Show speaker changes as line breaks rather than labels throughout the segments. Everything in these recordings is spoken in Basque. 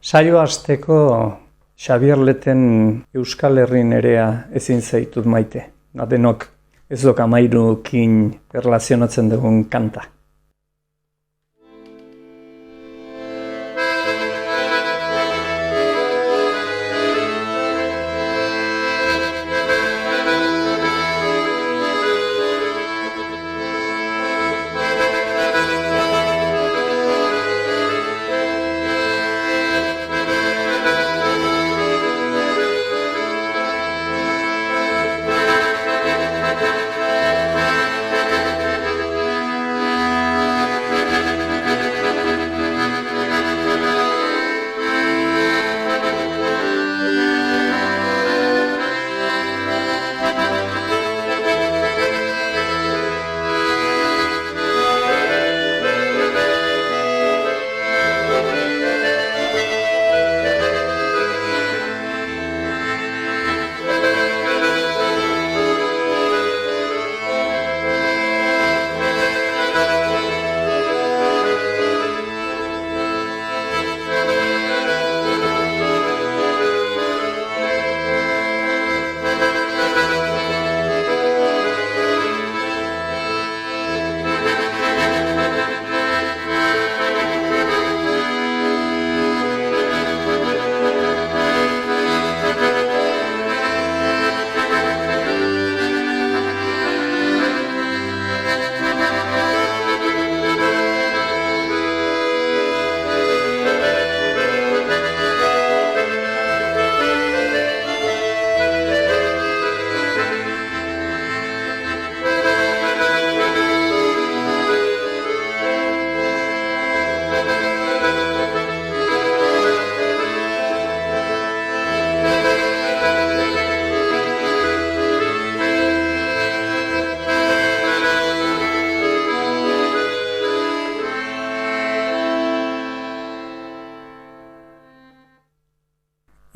Saio hasteko Xabier Leten Euskal Herri nerea ezin zaitut maite. Denok ez dok amairukin erlazionatzen dugun kanta.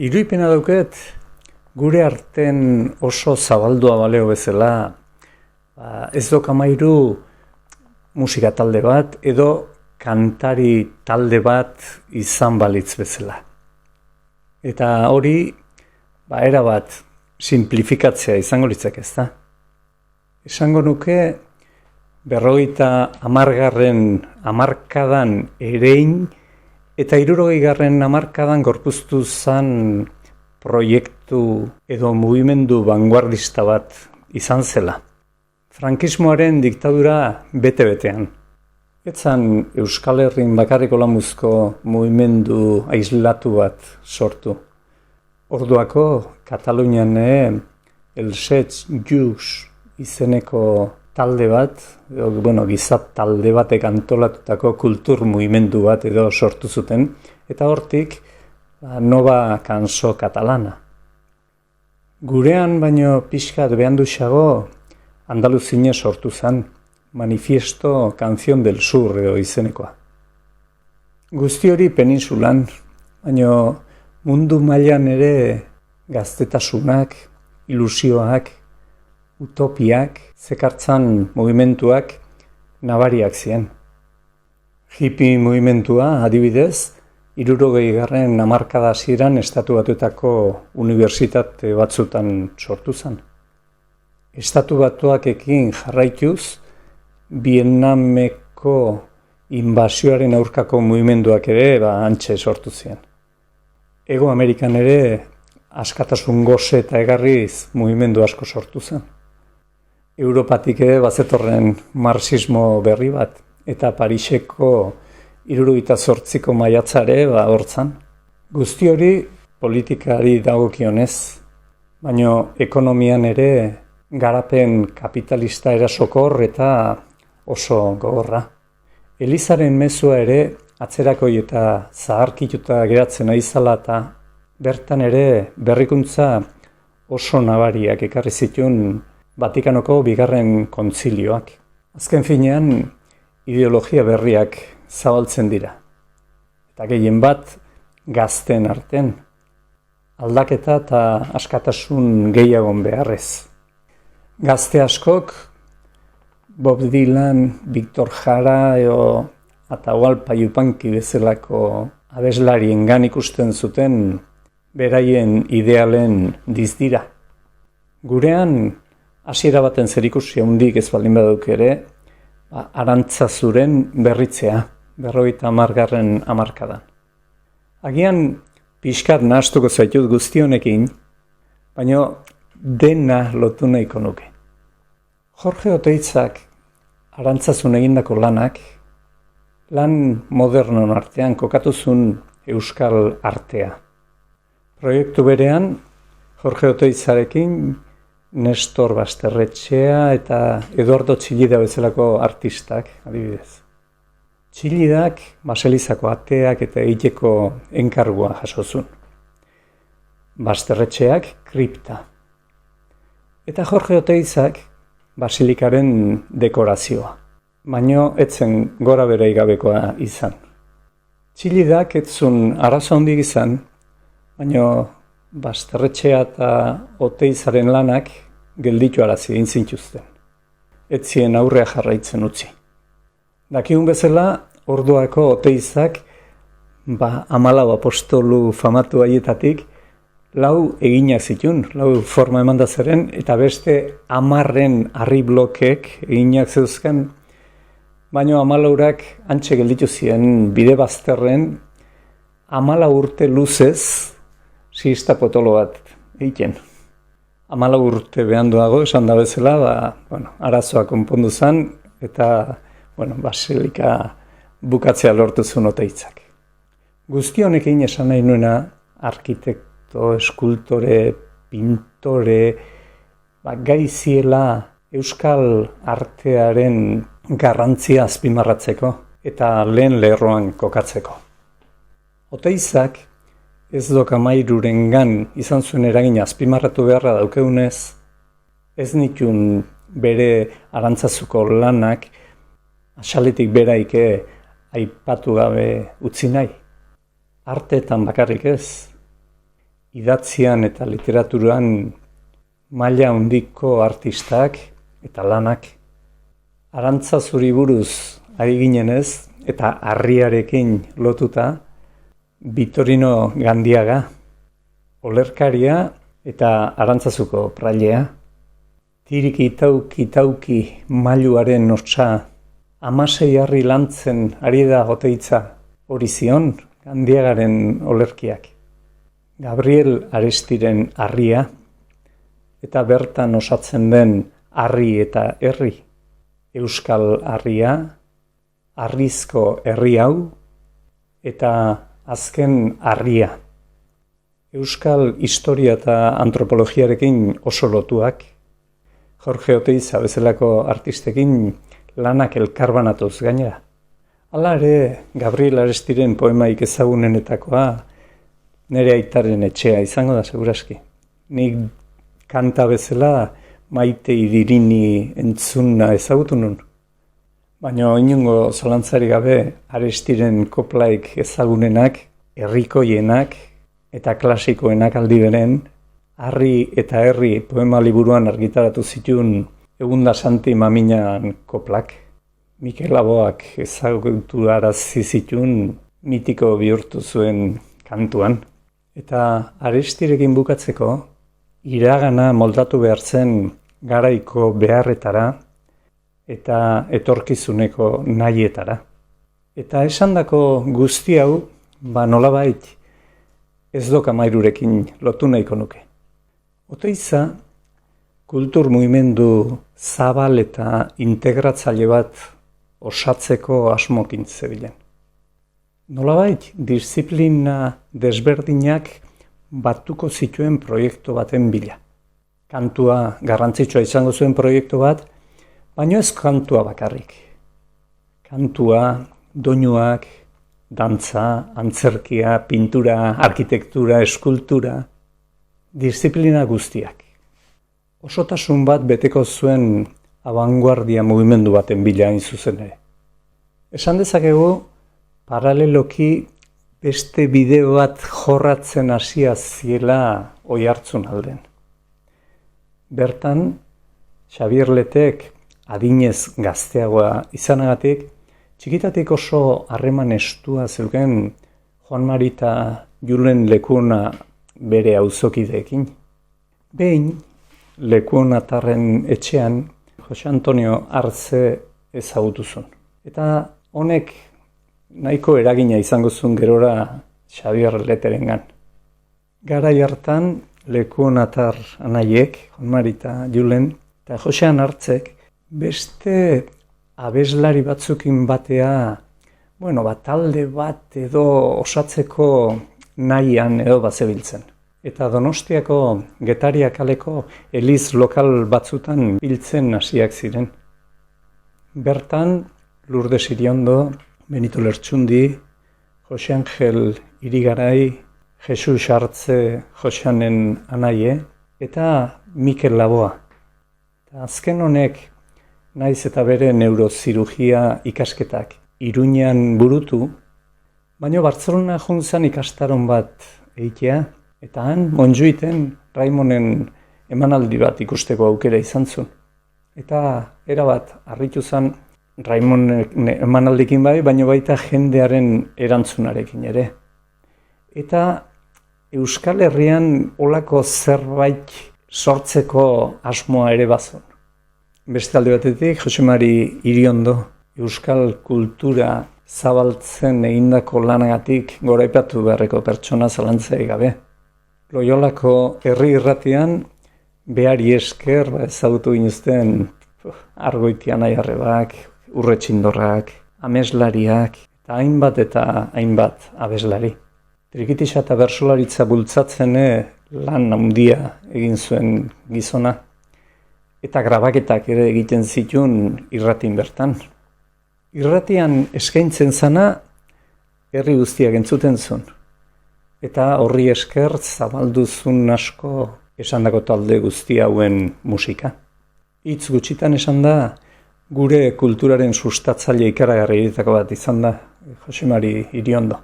Iruipena dauket, gure arten oso zabaldua baleo bezala, ez dok amairu musika talde bat edo kantari talde bat izan balitz bezala. Eta hori, erabat simplifikatzea izango litzak ez da. Esango nuke, 50. hamarkadan erein, eta 60. hamarkadan gorpuztu zan proiektu edo mugimendu vanguardista bat izan zela. Frankismoaren diktadura bete-betean. Etzan Euskal Herrin bakarriko lamuzko mugimendu aislatu bat sortu. Orduako Katalunian El Sets Jus izeneko talde bat, gizat talde batek antolatutako kultur mugimendu bat edo sortu zuten, eta hortik Nova Cançó Catalana. Gurean baino pixkat behanduxago Andaluzine sortu zen, Manifiesto Canción del Sur edo izenekoa. Guzti hori peninsulan, baino mundu mailan ere gaztetasunak, ilusioak, utopiak, zekartzan mugimenduak nabariak ziren. Hippie mugimentua adibidez, 60. hamarkada hasieran Estatu Batuetako unibertsitate batzutan sortu zen. Estatu Batuakekin jarraituz, Vietnameko inbasioaren aurkako mugimenduak ere hantxe sortu ziren. Ego Amerikan ere askatasun goze eta egarriz mugimendu asko sortu zen. Europatik ere bazetorren marxismo berri bat, eta Pariseko 78ko maiatzare hortzan. Guzti hori politikari dagokionez, baino ekonomian ere garapen kapitalista erasokor eta oso gogorra. Elizaren mezua ere atzerakoi eta zaharkituta geratzen aizala eta bertan ere berrikuntza oso nabariak ekarri zituen Vatikanoko 2. kontzilioak. Azken finean, ideologia berriak zabaltzen dira. Eta gehien bat, gazten arten. Aldaketa eta askatasun gehiagon beharrez. Gazte askok, Bob Dylan, Victor Jara edo Atahualpa Yupanqui bezalako abeslariengan ikusten zuten beraien idealen dizdira. Gurean, hasiera baten zerikusi handik ez baldin baduk ere, Arantzazuren berritzea, 50. hamarkadan. Agian pixkat nahastuko zaitut guztionekin, baina dena lotu nahiko nuke. Jorge Oteitzak Arantzazun egindako lanak, lan modernon artean kokatuzun euskal artea. Proiektu berean, Jorge Oteitzarekin Nestor Basterretxea eta Eduardo Txillida bezalako artistak, adibidez. Txillidak Baselizako ateak eta egiteko enkargua jasozun. Basterretxeak kripta. Eta Jorge Oteitzak basilikaren dekorazioa. Baino etzen gora bere gabekoa izan. Txillidak etzun arazo handik izan, baino Basterretxea eta Oteitzaren lanak gelditu arazi egin zintuzten. Etzien aurrea jarraitzen utzi. Dakigun bezala, orduako Oteitzak 14 apostolu famatu haietatik 4 eginak zitun, 4 forma emanda zeren, eta beste 10 harri blokek eginak zeuzkan, baino 14ak antxe gelditu ziren bide bazterren 14 urte luzez siesta potolo bat egiten. 14 urte behanduago, esan da bezala, arazoa konpondu zen, eta basilika bukatzea lortu zuen Oteitzak. Guzti honekin esan nahi nuena, arkitekto, eskultore, pintore, gai ziela euskal artearen garrantzia azpimarratzeko eta lehen lerroan kokatzeko. Oteitzak ez Amairurengan izan zuen eragin azpimarratu beharra daukeunez, ez nitun bere Arantzazuko lanak asaletik beraike aipatu gabe utzi nahi. Arteetan bakarrik ez, idatzian eta literaturan maila handiko artistak eta lanak. Arantzazuri buruz ari ginenez eta harriarekin lotuta, Vitorino Gandiaga, olerkaria eta Arantzazuko prailea, tiriki-tauki mailuaren hotsa 16 harri lantzen ari da Oteitza hori zion Gandiagaren olerkiak. Gabriel Arestiren harria eta bertan osatzen den harri eta herri, euskal harria, harrizko herri hau eta azken harria. Euskal historia eta antropologiarekin oso lotuak, Jorge Oteiza bezalako artistekin lanak elkarbanatuz gainera. Hala ere, Gabriel Arestiren poemaik ezagunenetakoa nire aitaren etxea izango da, seguraski. Nik kanta bezala Maite Idirini entzuna ezagutu nun. Baina inongo zalantzari gabe Arestiren koplaik ezagunenak, herrikoienak eta klasikoenak aldi beren, Harri eta herri poema liburuan argitaratu zituen Egunda Santi Maminan koplak. Mikel Laboak ezagutu arazi zituen mitiko bihurtu zuen kantuan. Eta Arestirekin bukatzeko, iragana moldatu behar zen garaiko beharretara eta etorkizuneko nahietara. Eta esandako guzti hau, nolabait ez Amairurekin lotu nahiko nuke. Oteiza, kultur mugimendu zabal eta integratzaile bat osatzeko asmokin zebilen. Nolabait, disiplina desberdinak batuko zituen proiektu baten bila. Kantua garrantzitsua izango zuen proiektu bat, baina ez kantua bakarrik. Kantua, doinuak, dantza, antzerkia, pintura, arkitektura, eskultura, disiplina guztiak. Osotasun bat beteko zuen abanguardia mugimendu baten bila hain zuzen ere. Esan dezakegu, paraleloki beste bideo bat jorratzen hasia ziela oihartzun alden. Bertan, Xabier Letek adinez gazteagoa izanagatik, txikitatik oso harreman estua zeuken Juan Mari eta Julen Lekuona bere auzokideekin. Behin, Lekuonatarren etxean Jose Antonio Artze ezagutu zuen. Eta honek nahiko eragina izango zuen gerora Xabier Leterengan. Garai hartan, Lekuonatar anaiek, Juan Mari eta Julen, eta Josean Artzek, beste abeslari batzukin batea, talde bat edo osatzeko nahian edo bazebiltzen. Eta Donostiako Getaria kaleko eliz lokal batzutan biltzen hasiak ziren. Bertan, Lourdes Iriondo, Benito Lertxundi, Jose Angel Irigaray, Jesus Artze Joseanen anaie, eta Mikel Laboa. Eta azken honek, naiz eta bere neurozirurgia ikasketak Iruñean burutu, baina Bartzelona juntzan ikastaron bat egitea, eta han Montjuiten Raimonen emanaldi bat ikusteko aukera izan zuen. Eta erabat harritu zen Raimonen emanaldikin bai, baina baita jendearen erantzunarekin ere. Eta Euskal Herrian olako zerbait sortzeko asmoa ere bazuen. Beste alde batetik, Jose Mari Iriondo, Euskal kultura zabaltzen egindako lanagatik goraipatu beharreko pertsona zalantzarik gabe. Loiolako herri irratian, behari esker ezagutu ginuzten Argoitian Aiarrebak, Urretxindorrak, ameslariak, eta hainbat abeslari. Trikitixa eta bersolaritza bultzatzen lan handia egin zuen gizona, eta grabaketak ere egiten zituen irratin bertan. Irratian eskaintzen zana, herri guztiak entzuten zuen. Eta horri esker zabalduzun asko esandako talde guzti hauen musika. Hitz gutxitan esan da, gure kulturaren sustatzaile ikaragarri egiteko bat izan da, Jose Mari Iriondo.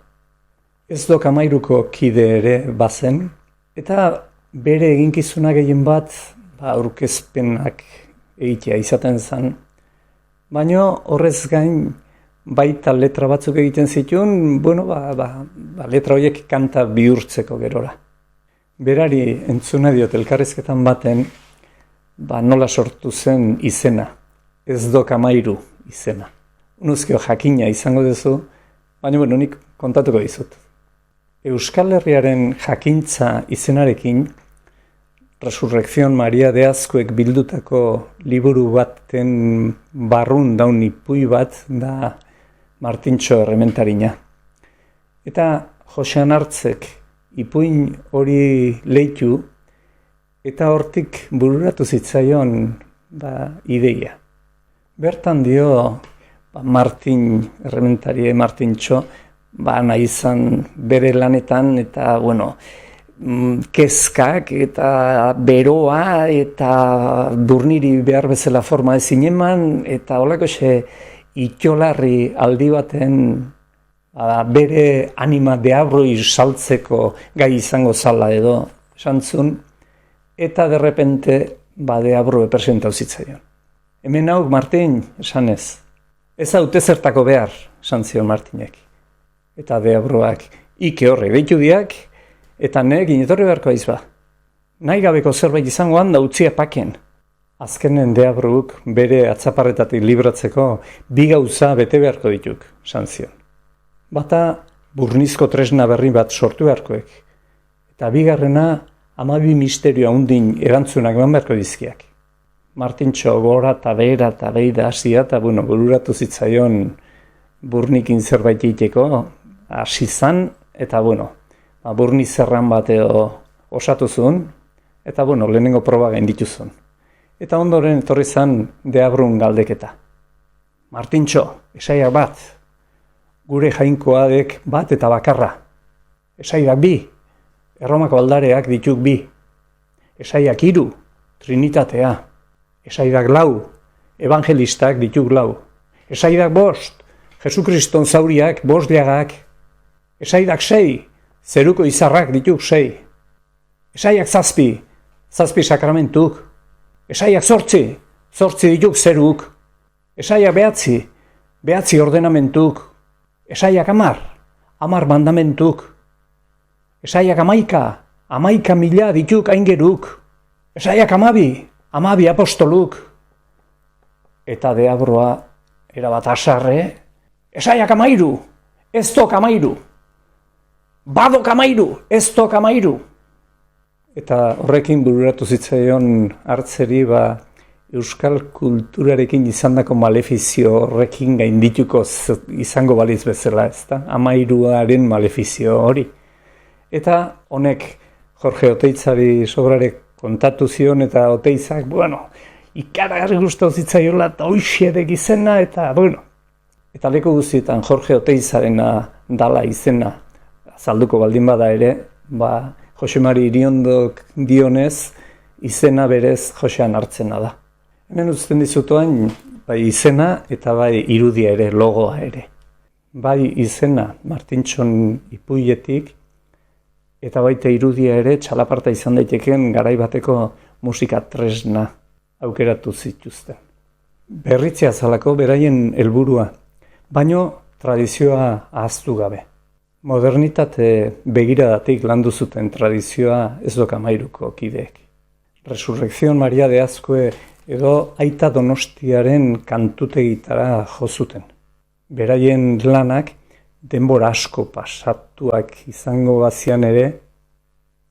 Ez dok Amairuko kide ere bazen, eta bere eginkizuna gehien bat aurkezpenak egitea izaten zen. Baina horrez gain baita letra batzuk egiten zituen, letra horiek kanta bihurtzeko gerora. Berari entzuna diot elkarrizketan baten, nola sortu zen izena, ez dok Amairu izena. Unuzkio jakina izango duzu, baina nik kontatuko dizut. Euskal Herriaren jakintza izenarekin, Resurrección Maria de Azkuek bildutako liburu baten barrun daun ipui bat da Martintxo Errementarina. Eta Josean Artzek ipuin hori leitu eta hortik bururatu zitzaion ideia. Bertan dio Martin Errementarie, Martintxo, nahi izan bere lanetan eta, kezkak eta beroa eta burniri behar bezala forma ezin eman eta holako itxolarri aldi baten bere anima deabroi saltzeko gai izango zala edo esantzun eta derrepente deabroe presentau zitzaion. Hemen hau Martin esanez, ez haute zertako behar, esan zion Martinek. Eta deabroak ike horre behitu diak, eta nerekin etorri beharko aizba. Nahi gabeko zerbait izangoan da utzia paken. Azkenen deabruk bere atzaparretatik libratzeko bi gauza bete beharko dituk, esan zion. Bata burnizko tresna berri bat sortu beharkoek. Eta bigarrena 12 misterio handin erantzunak eman beharko dizkiak. Martintxo gora eta behera eta behida hasia eta bururatu zitzaion burnikin zerbait egiteko hasi zan eta burni zerran bat osatu zuen eta lehenengo proba gainditu zuen. Eta ondoren etorri zan deabrun galdeketa. Martintxo, esaiak bat, gure jainkoadek bat eta bakarra. Esaiak 2, Erromako aldareak dituk 2. Esaiak 3, Trinitatea. Esaiak 4, evangelistak dituk 4. Esaiak 5, Jesukriston zauriak 5 diagak. Esaiak 6, zeruko izarrak dituk 6. Esaiak 7, 7 sakramentuk. Esaiak 8, 8 dituk zeruk. Esaiak 9, 9 ordenamentuk. Esaiak 10, 10 mandamentuk. Esaiak 11.000 dituk aingeruk. Esaiak 12 apostoluk. Eta Deabroa erabat asarre, esaiak 13, ez tok 13. Badok 13, ez tok 13. Eta horrekin bururatu zitzaion hartzeri euskal kulturarekin izandako malefizio horrekin gaindituko izango baliz bezala, ezta? 13aren malefizio hori. Eta honek Jorge Oteitzari sobrarek kontatu zion eta Oteitzak, ikaragarri gustatu zitzaiola eta hoixedek izena eta, Eta leku guztietan Jorge Oteitzarena dala izena azalduko baldin bada ere, Jose Mari Iriondok dionez, izena berez Josean hartzena da. Hemen uzten dizutuan, bai izena eta bai irudia ere, logoa ere. Bai izena Martintxon ipuietik, eta baita irudia ere txalaparta izan daiteken garai bateko musika tresna aukeratu zituzten. Berritzea zalako beraien helburua, baino tradizioa ahaztu gabe. Modernitate begiradatik landu zuten tradizioa ez dok 13ko kideek. Resurrección Maria de Azkue edo Aita Donostiaren kantutegitara jo zuten. Beraien lanak denbora asko pasatuak izango bazian ere,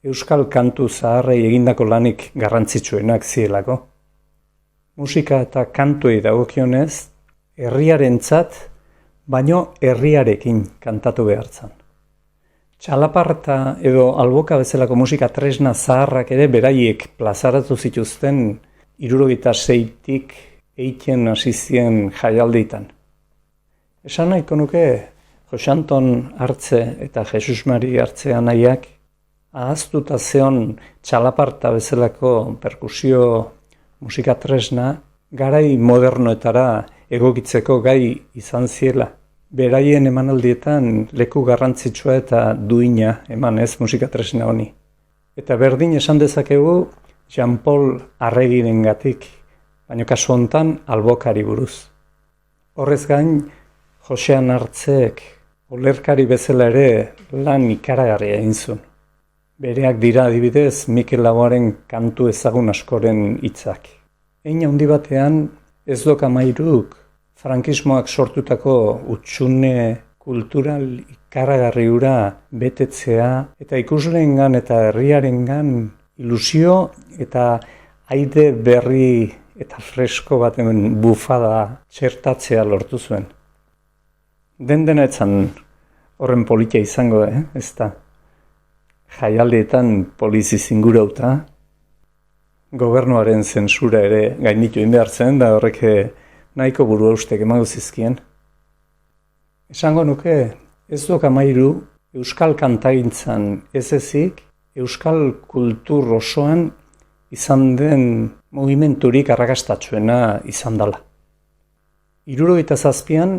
euskal kantu zaharrei egindako lanik garrantzitsuenak zielako. Musika eta kantuei dagokionez, herriarentzat, baino herriarekin kantatu behartzan. Txalaparta edo alboka bezalako musika tresna zaharrak ere beraiek plazaratu zituzten 76tik eiken hasi zien jaialditan. Esan nahiko nuke Jose Anton Hartze eta Jesus Mari Hartze anaiak ahaztuta zeon txalaparta bezalako perkusio musika tresna garai modernoetara egokitzeko gai izan ziela. Beraien emanaldietan leku garrantzitsua eta duina emanez musika tresna honi. Eta berdin esan dezakegu Jean Paul Arregirengatik, baina kasu hontan albokari buruz. Horrez gain, Josean Hartzeek olerkari bezala ere lan ikaragarria egin zuen. Bereak dira adibidez Mikel Laboaren kantu ezagun askoren hitzak. Hein handi batean ez dok 13 frankismoak sortutako hutsune kultural ikaragarri hura betetzea eta ikusleengan eta herriarengan ilusio eta aide berri eta fresko baten bufada txertatzea lortu zuen. Den etzan horren politia izango, ez da. Jaialdietan polizi zingurauta, gobernuaren zentsura ere gainditu egin behar zen, da horrek nahiko burua ustek emango zizkien. Esango nuke, ez dok 13 euskal kantagintzan ez ezik, euskal kultur osoan izan den mugimenturik arrakastatsuena izan dela. 77an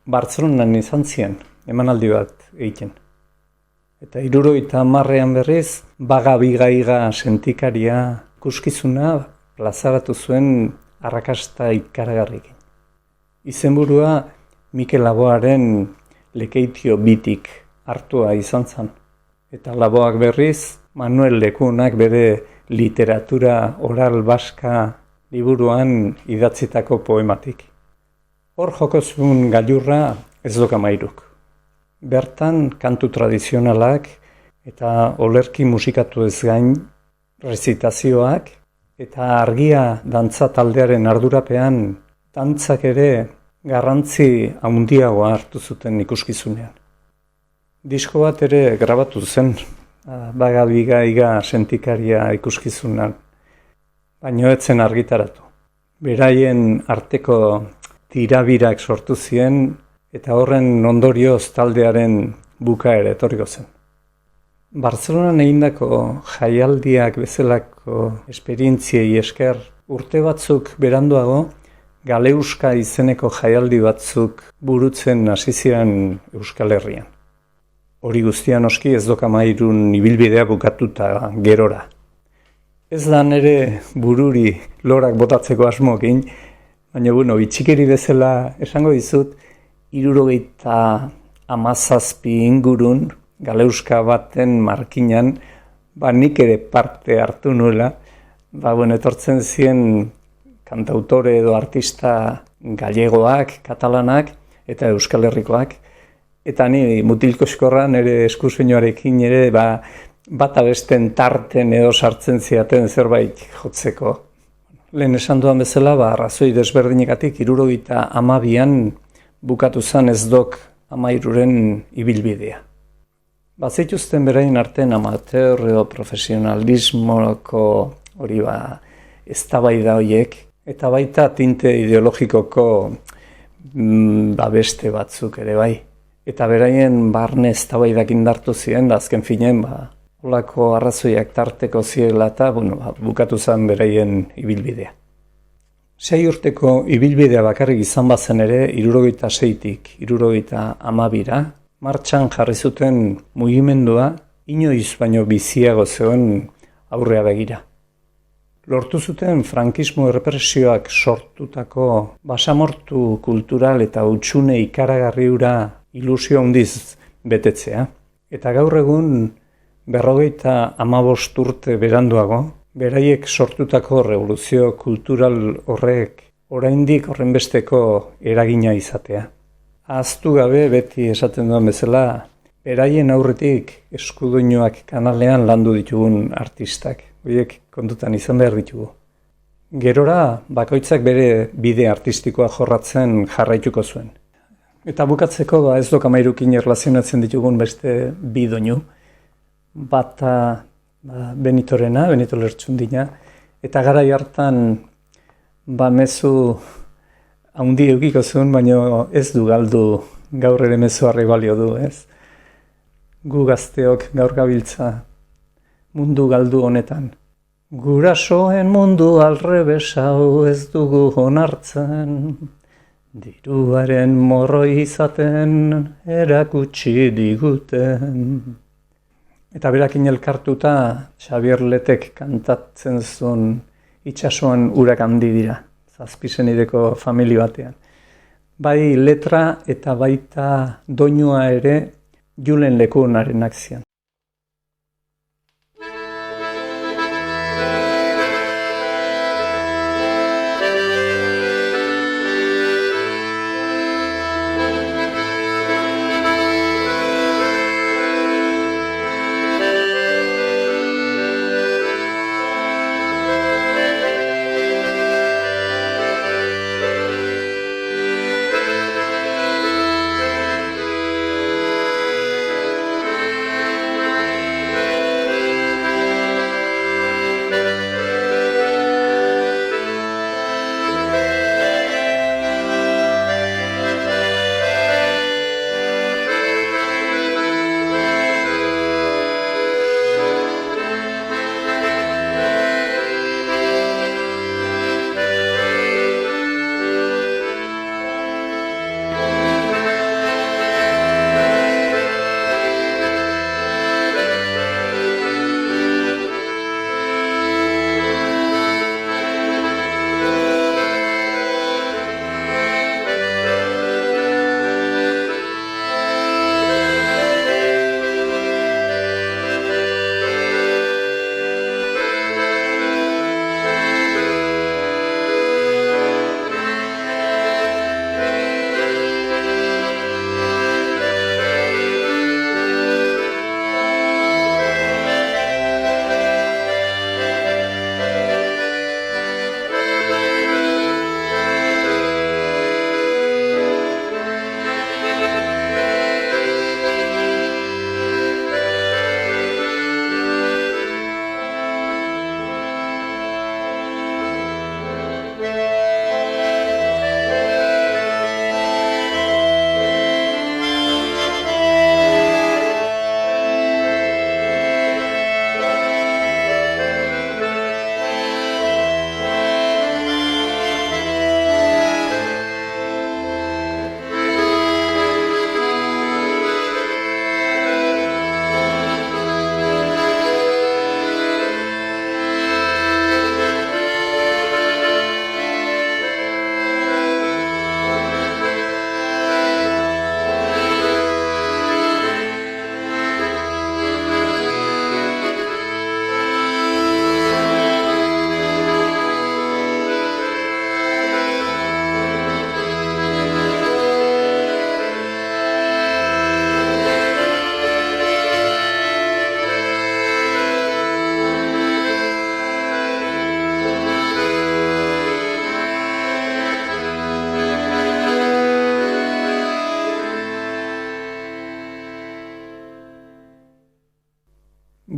Bartzelonan izan zien, emanaldi bat egiten. Eta 70an berriz, Baga Bigaiga sentikaria ikuskizuna plazaratu zuen arrakasta ikaragarrikin. Izenburua Mikel Laboaren Lekeitio bitik hartua izan zen. Eta Laboak berriz, Manuel Lekunak bere literatura oral baska liburuan idatzitako poematik. Hor jokozun gailurra ez dok 13. Bertan kantu tradizionalak eta olerki musikatu ez gain, rezitazioak eta argia dantza taldearen ardurapean dantzak ere garrantzi handiagoa hartu zuten ikuskizunean. Disko bat ere grabatu zen, Baga Bigaiga sentikaria ikuskizunan, baino ez zen argitaratu. Beraien arteko tirabirak sortu ziren eta horren ondorioz taldearen bukaera etorriko zen. Bartzelonan egindako jaialdiak bezalako esperientziei esker urte batzuk beranduago Galeuska izeneko jaialdi batzuk burutzen hasi ziren Euskal Herrian. Hori guztian oski ez dok 13 ibilbidea bukatuta gerora. Ez da nere bururi lorak botatzeko asmokin, baina itxikeri bezala esango dizut 70 17 ingurun, galeuska baten markinan, nik ere parte hartu nuela, etortzen ziren kantautore edo artista gallegoak, katalanak eta Euskal Herrikoak. Eta ni mutilkoskorra nire eskusoinuarekin ere bata besten tarten edo sartzen ziaten zerbait jotzeko. Lehen esan duan bezala, arrazoi desberdinekatik 72an bukatu zen ez dok 13 ibilbidea. Bazituzten berain artean amateur edo profesionalismoko hori eztabaida horiek, eta baita tinte ideologikoko beste batzuk ere bai. Eta beraien barne eztabaidak indartu ziren, azken finean, holako arrazoiak tarteko ziela eta bukatu zen beraien ibilbidea. 6 urteko ibilbidea bakarrik izan bazen ere, 76tik 72ra, martxan jarri zuten mugimendua inoiz baino biziago zegoen aurrea begira. Lortu zuten frankismo errepresioak sortutako basamortu kultural eta hutsune ikaragarri hura ilusio handiz betetzea. Eta gaur egun 55 urte beranduago, beraiek sortutako revoluzio kultural horrek oraindik horrenbesteko eragina izatea. Ahaztu gabe beti esaten duen bezala, beraien aurretik eskudoinuak kanalean landu ditugun artistak. Horiek kontutan izan behar ditugu. Gerora, bakoitzak bere bide artistikoa jorratzen jarraituko zuen. Eta bukatzeko ez dok 13ekin erlazionatzen ditugun beste bi doinu. Bata Benitorena, Benito Lertxundina, eta garai hartan mezu handi eukiko zuen, baina ez du galdu gaur ere mezuarri balio du, ez? Gu gazteok gaur gabiltza mundu galdu honetan. Gurasoen mundu alrebes hau ez dugu onartzen, diruaren morroi izaten erakutsi diguten. Eta berakin elkartuta Xabier Letek kantatzen zuen itsasoan urak handi dira, zazpizenideko familia batean. Bai letra eta baita doinua ere Julen Lekuonarenak zian.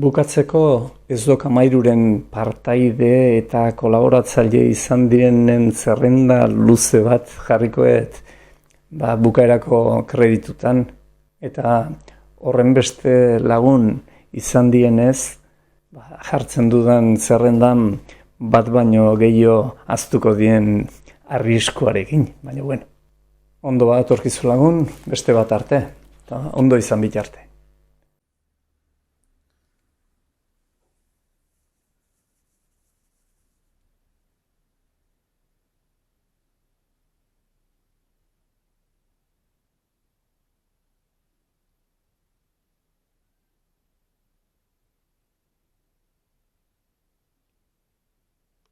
bukatzeko ez dok amairuren partaide eta kolaboratzaile izan direnen zerrenda luze bat jarrikoet bukaerako kreditutan. Eta horren beste lagun izan dienez, jartzen dudan zerrendan bat baino gehiago aztuko dien arriskuarekin. Baina bueno, ondo bat atorkizu lagun, beste bat arte, eta ondo izan bitarte.